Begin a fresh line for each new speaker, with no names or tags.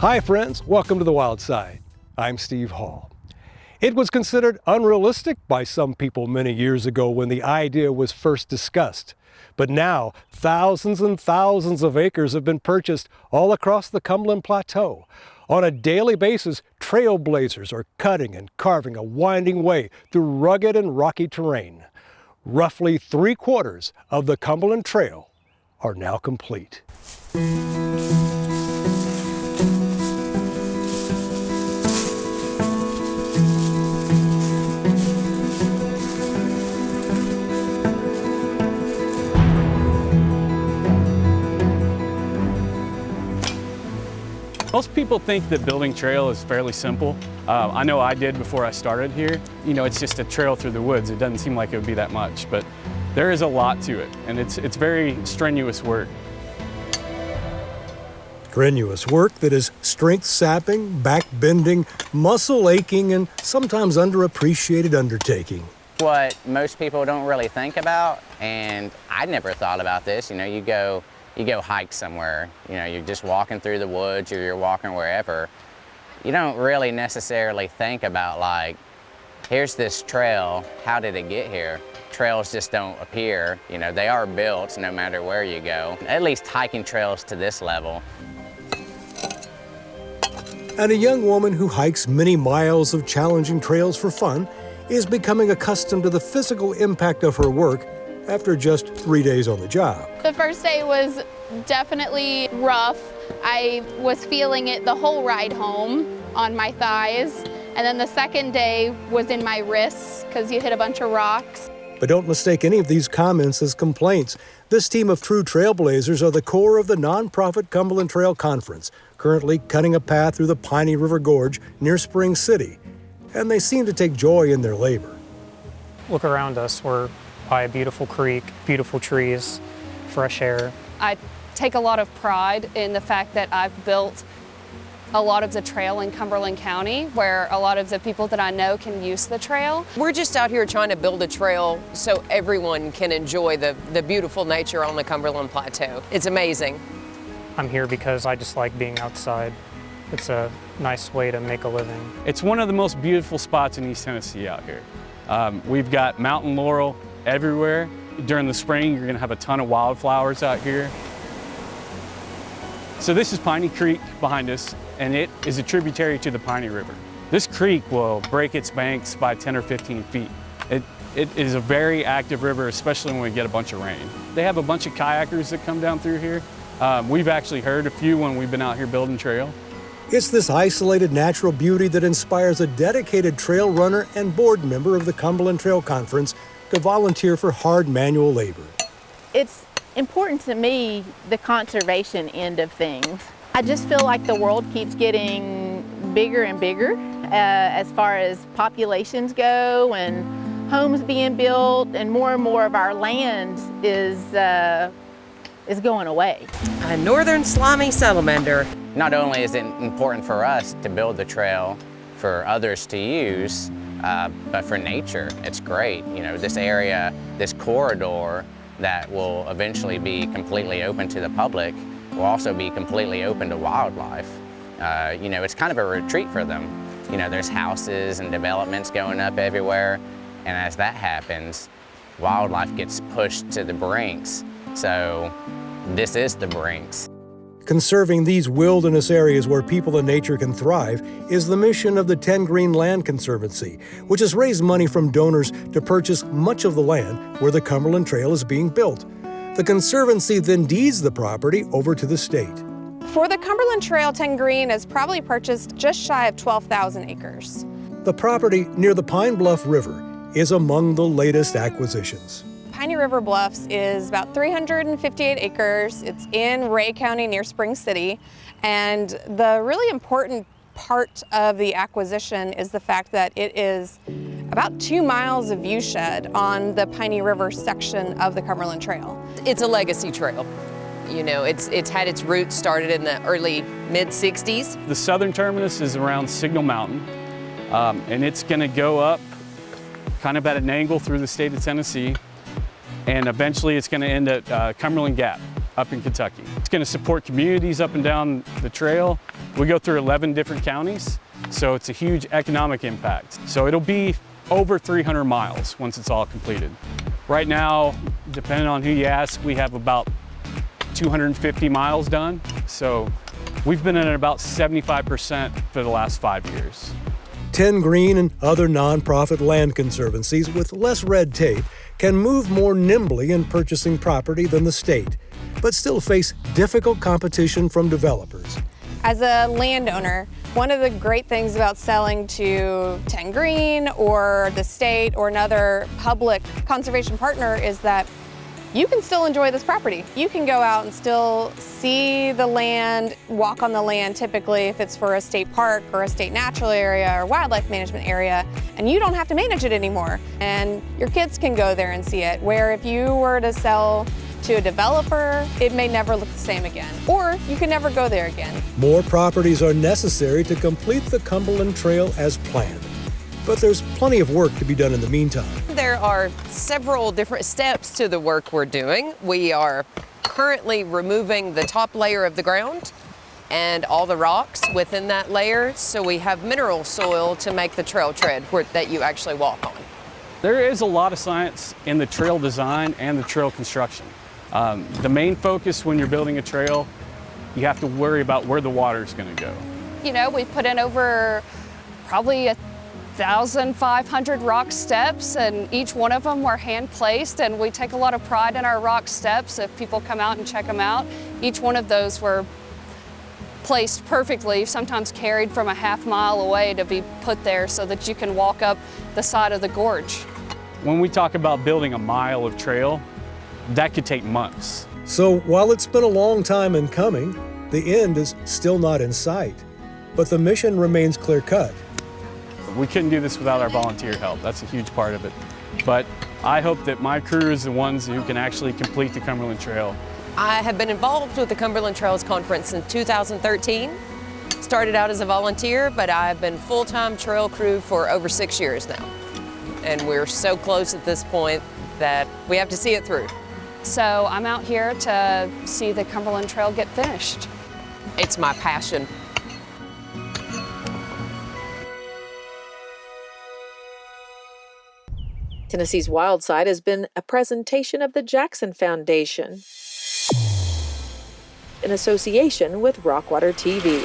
Hi friends, welcome to the Wild Side. I'm Steve Hall. It was considered unrealistic by some people many years ago when the idea was first discussed. But now, thousands and thousands of acres have been purchased all across the Cumberland Plateau. On a daily basis, trailblazers are cutting and carving a winding way through rugged and rocky terrain. Roughly 3/4 of the Cumberland Trail are now complete.
Most people think that building trail is fairly simple. I know I did before I started here. You know, it's just a trail through the woods. It doesn't seem like it would be that much, but there is a lot to it, and it's very strenuous work.
Strenuous work that is strength-sapping, back-bending, muscle-aching, and sometimes underappreciated undertaking.
What most people don't really think about, and I never thought about this, you know, you go hike somewhere, you know, you're just walking through the woods or you're walking wherever. You don't really necessarily think about, like, here's this trail, how did it get here? Trails just don't appear, you know, they are built no matter where you go. At least hiking trails to this level.
And a young woman who hikes many miles of challenging trails for fun is becoming accustomed to the physical impact of her work after just 3 days on the job.
The first day was definitely rough. I was feeling it the whole ride home on my thighs. And then the second day was in my wrists because you hit a bunch of rocks.
But don't mistake any of these comments as complaints. This team of true trailblazers are the core of the nonprofit Cumberland Trail Conference, currently cutting a path through the Piney River Gorge near Spring City. And they seem to take joy in their labor.
Look around us. We're by a beautiful creek, beautiful trees, fresh air.
I take a lot of pride in the fact that I've built a lot of the trail in Cumberland County, where a lot of the people that I know can use the trail.
We're just out here trying to build a trail so everyone can enjoy the beautiful nature on the Cumberland Plateau. It's amazing.
I'm here because I just like being outside. It's a nice way to make a living.
It's one of the most beautiful spots in East Tennessee out here. We've got mountain laurel everywhere. During the spring, you're gonna have a ton of wildflowers out here. So this is Piney Creek behind us, and it is a tributary to the Piney River. This creek will break its banks by 10 or 15 feet. It is a very active river, especially when we get a bunch of rain. They have a bunch of kayakers that come down through here. We've actually heard a few when we've been out here building trail.
It's this isolated natural beauty that inspires a dedicated trail runner and board member of the Cumberland Trail Conference to volunteer for hard manual labor.
It's important to me, the conservation end of things. I just feel like the world keeps getting bigger and bigger as far as populations go and homes being built, and more of our land is going away.
A northern slimy salamander.
Not only is it important for us to build the trail for others to use, but for nature, it's great. You know, this area, this corridor that will eventually be completely open to the public will also be completely open to wildlife. You know, it's kind of a retreat for them. You know, there's houses and developments going up everywhere, and as that happens, wildlife gets pushed to the brinks. So this is the brinks.
Conserving these wilderness areas where people and nature can thrive is the mission of the 10 Green Land Conservancy, which has raised money from donors to purchase much of the land where the Cumberland Trail is being built. The Conservancy then deeds the property over to the state.
For the Cumberland Trail, 10 Green has probably purchased just shy of 12,000 acres.
The property near the Pine Bluff River is among the latest acquisitions.
Piney River Bluffs is about 358 acres. It's in Ray County near Spring City. And the really important part of the acquisition is the fact that it is about 2 miles of viewshed on the Piney River section of the Cumberland Trail.
It's a legacy trail. You know, it's had its roots started in the early mid-60s.
The southern terminus is around Signal Mountain, and it's gonna go up kind of at an angle through the state of Tennessee, and eventually it's gonna end at Cumberland Gap. up in Kentucky. It's going to support communities up and down the trail. We go through 11 different counties, so it's a huge economic impact. So it'll be over 300 miles once it's all completed. Right now, depending on who you ask, we have about 250 miles done. So we've been at about 75% for the last 5 years.
10 Green and other nonprofit land conservancies with less red tape can move more nimbly in purchasing property than the state, but still face difficult competition from developers.
As a landowner, one of the great things about selling to 10 Green or the state or another public conservation partner is that you can still enjoy this property. You can go out and still see the land, walk on the land typically if it's for a state park or a state natural area or wildlife management area, and you don't have to manage it anymore. And your kids can go there and see it, where if you were to sell to a developer, it may never look the same again, or you can never go there again.
More properties are necessary to complete the Cumberland Trail as planned, but there's plenty of work to be done in the meantime.
There are several different steps to the work we're doing. We are currently removing the top layer of the ground and all the rocks within that layer, so we have mineral soil to make the trail tread that you actually walk on.
There is a lot of science in the trail design and the trail construction. The main focus when you're building a trail, you have to worry about where the water is going to go.
You know, we put in over probably 1,500 rock steps, and each one of them were hand placed, and we take a lot of pride in our rock steps. If people come out and check them out, each one of those were placed perfectly, sometimes carried from a half mile away to be put there so that you can walk up the side of the gorge.
When we talk about building a mile of trail, that could take months.
So while it's been a long time in coming, the end is still not in sight. But the mission remains clear-cut.
We couldn't do this without our volunteer help. That's a huge part of it. But I hope that my crew is the ones who can actually complete the Cumberland Trail.
I have been involved with the Cumberland Trails Conference since 2013. Started out as a volunteer, but I've been full-time trail crew for over 6 years now. And we're so close at this point that we have to see it through.
So I'm out here to see the Cumberland Trail get finished.
It's my passion.
Tennessee's Wild Side has been a presentation of the Jackson Foundation in association with Rockwater TV.